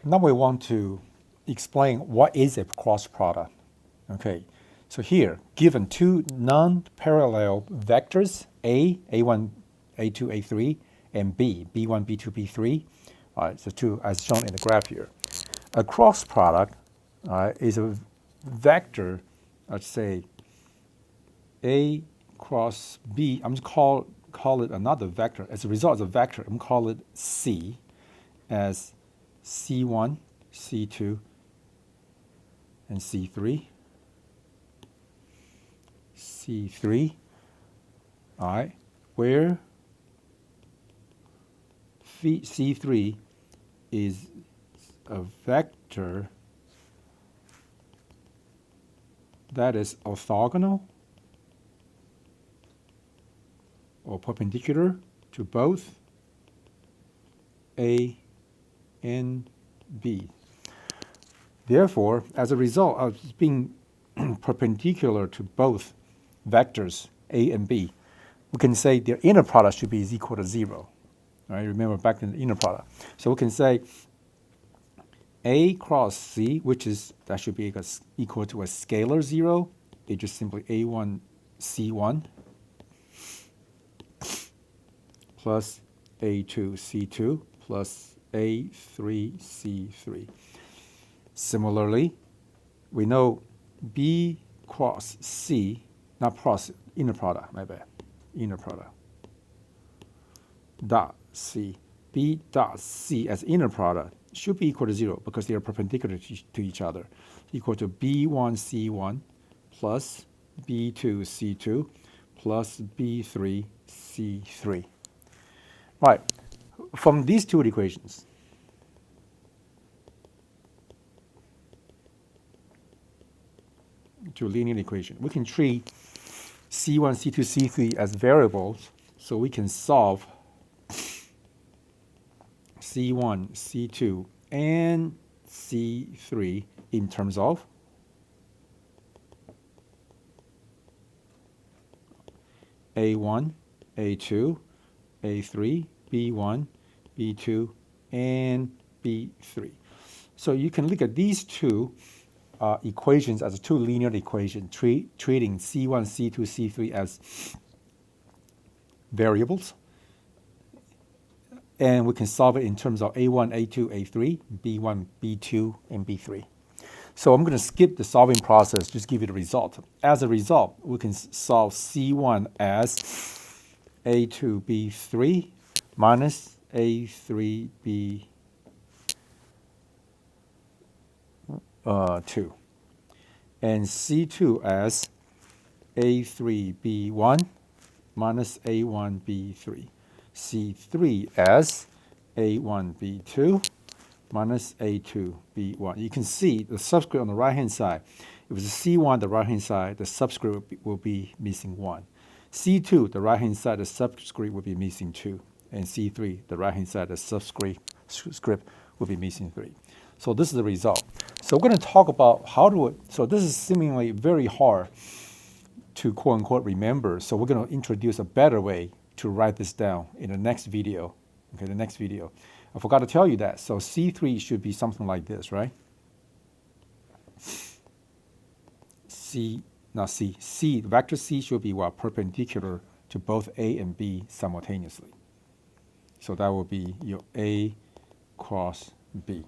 Now we want to explain what is a cross product. Okay, so here, given two non-parallel vectors, A1, A2, A3, and B1, B2, B3, all right, so two as shown in the graph here. A cross product is a vector, let's say A cross B. I'm just call it another vector. As a result of a vector, I'm going to call it C as C1, C2, and C3. C3, all right, where C3 is a vector that is orthogonal or perpendicular to both A and B. Therefore, as a result of being perpendicular to both vectors A and B, we can say their inner product should be is equal to 0. All right, remember back in the inner product. So we can say A cross C, which is, that should be equal to a scalar 0. It's just simply A1 C1 plus A2 C2 plus A3 C3. Similarly, we know B cross C, not cross, inner product, my bad, inner product, dot C, B dot C as inner product should be equal to 0 because they are perpendicular to each other, equal to B1 C1 plus B2 C2 plus B3 C3. Right, from these two equations, to a linear equation, we can treat C1, C2, C3 as variables, so we can solve C1, C2, and C3 in terms of A1, A2, A3, B1, B2, and B3. So you can look at these two equations as two linear equations, treating C1, C2, C3 as variables. And we can solve it in terms of A1, A2, A3, B1, B2, and B3. So I'm going to skip the solving process, just give you the result. As a result, we can solve C1 as A2, B3 minus A3, B2. And C2 as A3B1 minus A1B3. C3 as A1B2 minus A2B1. You can see the subscript on the right-hand side. If it's C1, the right-hand side, the subscript will be missing 1. C2, the right-hand side, the subscript will be missing 2. And C3, the right-hand side, the subscript will be missing 3. So this is the result. So we're going to talk about so this is seemingly very hard to quote-unquote remember. So we're going to introduce a better way to write this down in the next video. Okay, the next video. I forgot to tell you that. So C3 should be something like this, right? Vector C should be perpendicular to both A and B simultaneously. So that will be your A cross B.